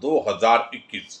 2021।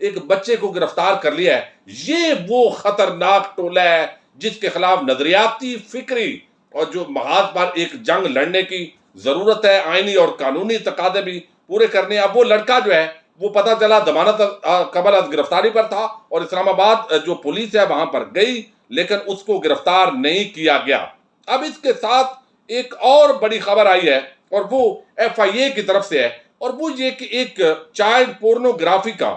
ایک بچے کو گرفتار کر لیا ہے. یہ وہ خطرناک ٹولہ ہے جس کے خلاف نظریاتی، فکری اور جو محاذ پر ایک جنگ لڑنے کی ضرورت ہے. آئینی اور قانونی تقاضے بھی پورے کرنے. اب وہ لڑکا جو ہے وہ پتہ چلا ضمانت قبل از گرفتاری پر تھا اور اسلام آباد جو پولیس ہے وہاں پر گئی لیکن اس کو گرفتار نہیں کیا گیا. اب اس کے ساتھ ایک اور بڑی خبر آئی ہے اور وہ FIA کی طرف سے ہے اور وہ یہ کہ ایک چائلڈ پورنوگرافی کا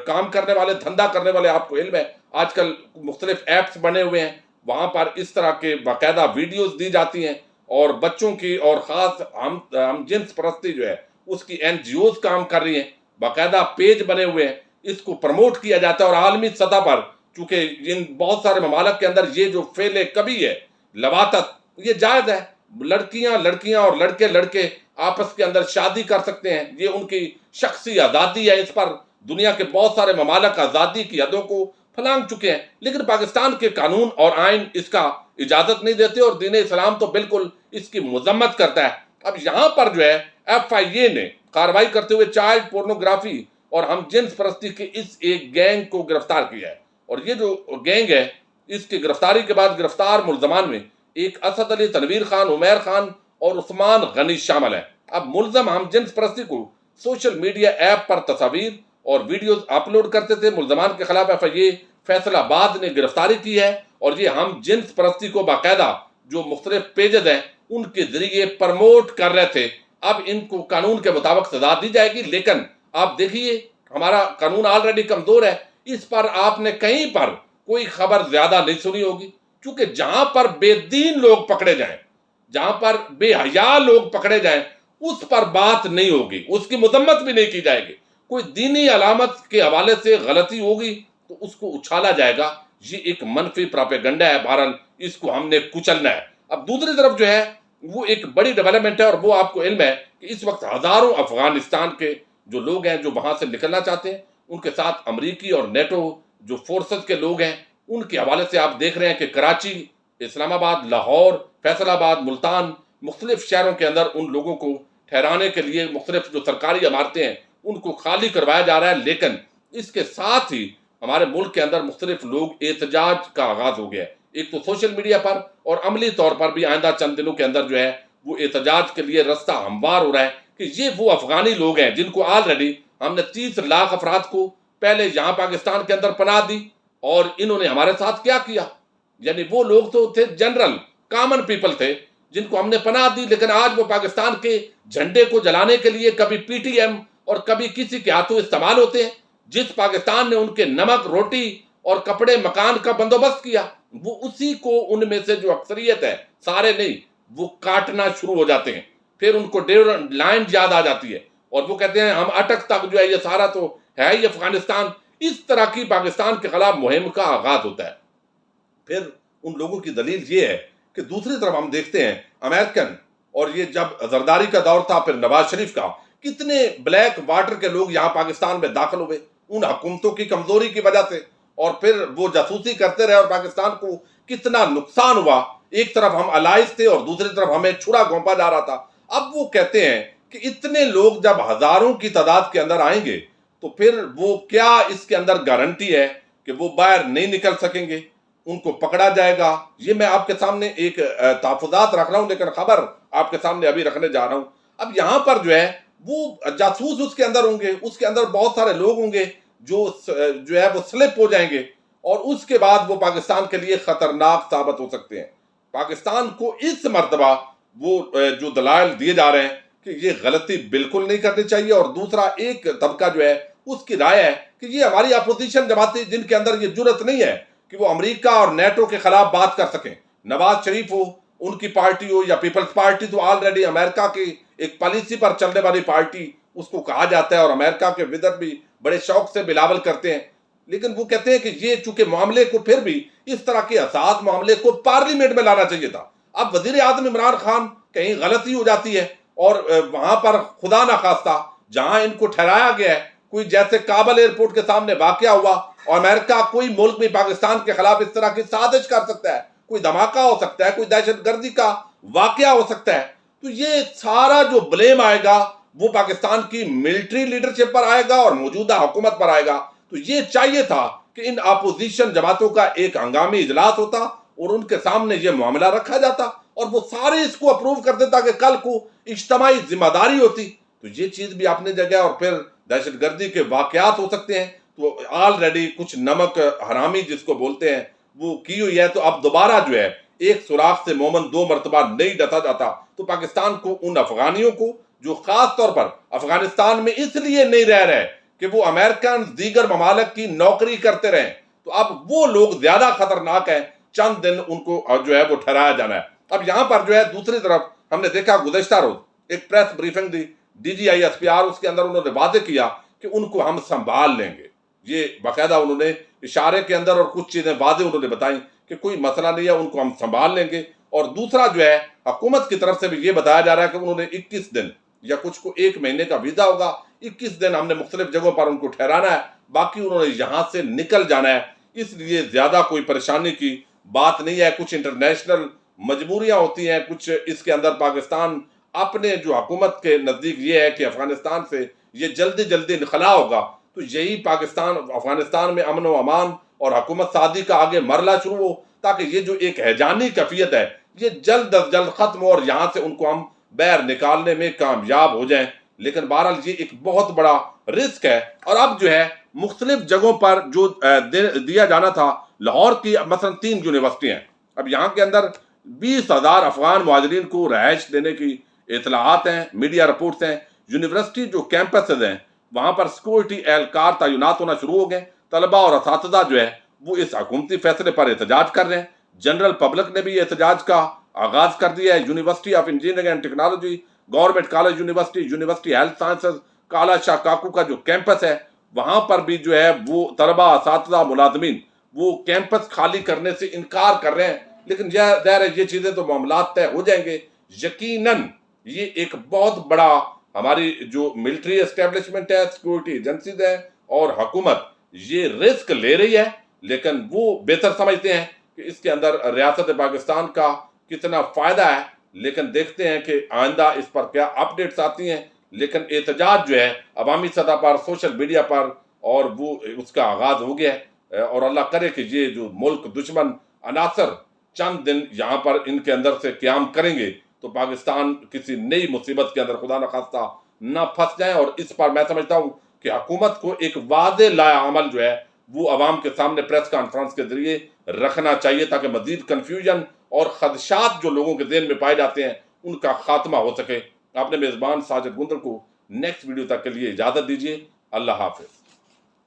کام کرنے والے، دھندا کرنے والے، آپ کو علم ہے آج کل مختلف ایپس بنے ہوئے ہیں، وہاں پر اس طرح کے باقاعدہ ویڈیوز دی جاتی ہیں اور بچوں کی اور خاص ہم جنس پرستی جو ہے اس کی NGOs کام کر رہی ہیں، باقاعدہ پیج بنے ہوئے ہیں، اس کو پروموٹ کیا جاتا ہے. اور عالمی سطح پر چونکہ ان بہت سارے ممالک کے اندر یہ جو فعل کبھی ہے لواطت یہ جائز ہے. لڑکیاں اور لڑکے آپس کے اندر شادی کر سکتے ہیں، یہ ان کی شخصی آزادی ہے. اس پر دنیا کے بہت سارے ممالک آزادی کی حدوں کو پھلانگ چکے ہیں لیکن پاکستان کے قانون اور آئین اس کا اجازت نہیں دیتے اور دین اسلام تو بالکل اس کی مذمت کرتا ہے. اب یہاں پر جو ہے FIA نے کارروائی کرتے ہوئے چائلڈ پورنوگرافی اور ہم جنس پرستی کے اس ایک گینگ کو گرفتار کیا ہے. اور یہ جو گینگ ہے اس کی گرفتاری کے بعد گرفتار ملزمان میں ایک اسد علی، تنویر خان، عمیر خان اور عثمان غنی شامل ہیں. اب ملزم ہم جنس پرستی کو سوشل میڈیا ایپ پر تصاویر اور ویڈیوز اپلوڈ کرتے تھے. ملزمان کے خلاف FIA فیصل آباد نے گرفتاری کی ہے اور یہ ہم جنس پرستی کو باقاعدہ جو مختلف پیجز ہیں ان کے ذریعے پرموٹ کر رہے تھے. اب ان کو قانون کے مطابق سزا دی جائے گی لیکن آپ دیکھیے ہمارا قانون آلریڈی کمزور ہے، اس پر آپ نے کہیں پر کوئی خبر زیادہ نہیں سنی ہوگی کیونکہ جہاں پر بے دین لوگ پکڑے جائیں، جہاں پر بے حیا لوگ پکڑے جائیں اس پر بات نہیں ہوگی، اس کی مذمت بھی نہیں کی جائے گی. کوئی دینی علامت کے حوالے سے غلطی ہوگی تو اس کو اچھالا جائے گا. یہ ایک منفی پراپیگنڈا ہے، بہرحال اس کو ہم نے کچلنا ہے. اب دوسری طرف جو ہے وہ ایک بڑی ڈیولپمنٹ ہے اور وہ آپ کو علم ہے کہ اس وقت ہزاروں افغانستان کے جو لوگ ہیں جو وہاں سے نکلنا چاہتے ہیں ان کے ساتھ امریکی اور نیٹو جو فورسز کے لوگ ہیں ان کے حوالے سے آپ دیکھ رہے ہیں کہ کراچی، اسلام آباد، لاہور، فیصل آباد، ملتان، مختلف شہروں کے اندر ان لوگوں کو ٹھہرانے کے لیے مختلف جو سرکاری عمارتیں ہیں ان کو خالی کروایا جا رہا ہے. لیکن اس کے ساتھ ہی ہمارے ملک کے اندر مختلف لوگ احتجاج کا آغاز ہو گیا ہے، ایک تو سوشل میڈیا پر اور عملی طور پر بھی آئندہ چند دنوں کے اندر جو ہے وہ احتجاج کے لیے رستہ ہموار ہو رہا ہے کہ یہ وہ افغانی لوگ ہیں جن کو آلریڈی ہم نے 30 لاکھ افراد کو پہلے یہاں پاکستان کے اندر پناہ دی اور انہوں نے ہمارے ساتھ کیا کیا. یعنی وہ لوگ تو تھے جنرل کامن پیپل تھے جن کو ہم نے پناہ دی لیکن آج وہ پاکستان کے جھنڈے کو جلانے کے لیے کبھی PTM اور کبھی کسی کے ہاتھوں استعمال ہوتے ہیں. جس پاکستان نے ان کے نمک، روٹی اور کپڑے، مکان کا بندوبست کیا وہ اسی کو ان میں سے جو اکثریت ہے، سارے نہیں، وہ کاٹنا شروع ہو جاتے ہیں. پھر ان کو ڈیورنٹ لائن یاد آ جاتی ہے اور وہ کہتے ہیں ہم اٹک تک جو ہے یہ سارا تو ہے ہی افغانستان. اس طرح کی پاکستان کے خلاف مہم کا آغاز ہوتا ہے. پھر ان لوگوں کی دلیل یہ ہے کہ دوسری طرف ہم دیکھتے ہیں امریکن اور یہ جب زرداری کا دور تھا پھر نواز شریف کا، کتنے بلیک واٹر کے لوگ یہاں پاکستان میں داخل ہوئے ان حکومتوں کی کمزوری کی وجہ سے اور پھر وہ جاسوسی کرتے رہے اور پاکستان کو کتنا نقصان ہوا. ایک طرف ہم الائز تھے اور دوسری طرف ہمیں چھڑا گھونپا جا رہا تھا. اب وہ کہتے ہیں کہ اتنے لوگ جب ہزاروں کی تعداد کے اندر آئیں گے تو پھر وہ کیا اس کے اندر گارنٹی ہے کہ وہ باہر نہیں نکل سکیں گے، ان کو پکڑا جائے گا. یہ میں آپ کے سامنے ایک تحفظات رکھ رہا ہوں لیکن خبر آپ کے سامنے ابھی رکھنے جا رہا ہوں. اب یہاں پر جو ہے وہ جاسوس اس کے اندر ہوں گے، اس کے اندر بہت سارے لوگ ہوں گے جو ہے وہ سلپ ہو جائیں گے اور اس کے بعد وہ پاکستان کے لیے خطرناک ثابت ہو سکتے ہیں. پاکستان کو اس مرتبہ وہ جو دلائل دیے جا رہے ہیں کہ یہ غلطی بالکل نہیں کرنی چاہیے اور دوسرا ایک طبقہ جو ہے اس کی رائے ہے کہ یہ ہماری اپوزیشن جماعتیں جن کے اندر یہ جرت نہیں ہے کہ وہ امریکہ اور نیٹو کے خلاف بات کر سکیں. نواز شریف ہو، ان کی پارٹی ہو یا پیپلز پارٹی، تو آلریڈی امریکہ کی ایک پالیسی پر چلنے والی پارٹی اس کو کہا جاتا ہے اور امریکہ کے وزر بھی بڑے شوق سے بلاول کرتے ہیں. لیکن وہ کہتے ہیں کہ یہ چونکہ معاملے کو پھر بھی اس طرح کے حساس معاملے کو پارلیمنٹ میں لانا چاہیے تھا. اب وزیر اعظم عمران خان کہیں غلطی ہو جاتی ہے اور وہاں پر خدا نخواستہ جہاں ان کو ٹھہرایا گیا ہے کوئی جیسے کابل ایئرپورٹ کے سامنے واقعہ ہوا اور امریکہ کوئی ملک بھی پاکستان کے خلاف اس طرح کی سازش کر سکتا ہے، کوئی دھماکہ ہو سکتا ہے، کوئی دہشت گردی کا واقعہ ہو سکتا ہے، تو یہ سارا جو بلیم آئے گا وہ پاکستان کی ملٹری لیڈرشپ پر آئے گا اور موجودہ حکومت پر آئے گا تو یہ چاہیے تھا کہ ان اپوزیشن جماعتوں کا ایک ہنگامی اجلاس ہوتا اور ان کے سامنے یہ معاملہ رکھا جاتا اور وہ سارے اس کو اپروو کر دیتا کہ کل کو اجتماعی ذمہ داری ہوتی. تو یہ چیز بھی اپنی جگہ. اور پھر دہشت گردی کے واقعات ہو سکتے ہیں تو آلریڈی کچھ نمک حرامی جس کو بولتے ہیں وہ کی ہوئی ہے. تو اب دوبارہ جو ہے ایک سوراخ سے مومن 2 مرتبہ نہیں ڈسا جاتا. تو پاکستان کو ان افغانیوں کو جو خاص طور پر افغانستان میں اس لیے نہیں رہ رہے کہ وہ امریکن دیگر ممالک کی نوکری کرتے رہیں, تو اب وہ لوگ زیادہ خطرناک ہیں. چند دن ان کو جو ہے وہ ٹھہرایا جانا ہے. اب یہاں پر جو ہے دوسری طرف ہم نے دیکھا گزشتہ روز ایک پریس بریفنگ دی DGI SPR, اس کے اندر انہوں نے واضح کیا کہ ان کو ہم سنبھال لیں گے. یہ باقاعدہ انہوں نے اشارے کے اندر اور کچھ چیزیں واضح انہوں نے بتائیں کہ کوئی مسئلہ نہیں ہے, ان کو ہم سنبھال لیں گے. اور دوسرا جو ہے حکومت کی طرف سے بھی یہ بتایا جا رہا ہے کہ انہوں نے 21 دن یا کچھ کو 1 مہینے کا ویزا ہوگا, 21 دن ہم نے مختلف جگہوں پر ان کو ٹھہرانا ہے, باقی انہوں نے یہاں سے نکل جانا ہے. اس لیے زیادہ کوئی پریشانی کی بات نہیں ہے. کچھ انٹرنیشنل مجبوریاں ہوتی ہیں, کچھ اس کے اندر پاکستان اپنے جو حکومت کے نزدیک یہ ہے کہ افغانستان سے یہ جلدی جلدی انخلا ہوگا, تو یہی پاکستان افغانستان میں امن و امان اور حکومت سازی کا آگے مرحلہ شروع ہو, تاکہ یہ جو ایک ہیجانی کیفیت ہے یہ جلد از جلد ختم ہو اور یہاں سے ان کو ہم باہر نکالنے میں کامیاب ہو جائیں. لیکن بہرحال یہ ایک بہت بڑا رسک ہے. اور اب جو ہے مختلف جگہوں پر جو دیا جانا تھا, لاہور کی مثلا 3 یونیورسٹی ہیں, اب یہاں کے اندر 20,000 افغان مہاجرین کو رہائش دینے کی اطلاعات ہیں, میڈیا رپورٹس ہیں. یونیورسٹی جو کیمپسز ہیں وہاں پر سیکورٹی اہلکار تعینات ہونا شروع ہو گئے. طلبہ اور اساتذہ جو ہے وہ اس حکومتی فیصلے پر احتجاج کر رہے ہیں. جنرل پبلک نے بھی احتجاج کا آغاز کر دیا ہے. University of engineering and technology, government college university, university health sciences کالا شاہ کاکو کا جو کیمپس ہے وہاں پر بھی جو ہے وہ طلبہ, اساتذہ, ملازمین وہ کیمپس خالی کرنے سے انکار کر رہے ہیں. لیکن ظاہر ہے یہ چیزیں تو معاملات طے ہو جائیں گے. یقیناً یہ ایک بہت بڑا ہماری جو ملٹری اسٹیبلشمنٹ ہے, سیکورٹی ایجنسیز ہیں اور حکومت یہ رسک لے رہی ہے, لیکن وہ بہتر سمجھتے ہیں کہ اس کے اندر ریاست پاکستان کا کتنا فائدہ ہے. لیکن دیکھتے ہیں کہ آئندہ اس پر کیا اپڈیٹس آتی ہیں. لیکن احتجاج جو ہے عوامی سطح پر, سوشل میڈیا پر, اور وہ اس کا آغاز ہو گیا ہے. اور اللہ کرے کہ یہ جو ملک دشمن عناصر چند دن یہاں پر ان کے اندر سے قیام کریں گے تو پاکستان کسی نئی مصیبت کے اندر خدا نخواستہ نہ پھنس جائیں. اور اس پر میں سمجھتا ہوں کہ حکومت کو ایک واضح لائحہ عمل جو ہے وہ عوام کے سامنے پریس کانفرنس کے ذریعے رکھنا چاہیے, تاکہ مزید کنفیوژن اور خدشات جو لوگوں کے ذہن میں پائے جاتے ہیں ان کا خاتمہ ہو سکے. اپنے میزبان ساجد گندر کو نیکسٹ ویڈیو تک کے لیے اجازت دیجیے. اللہ حافظ.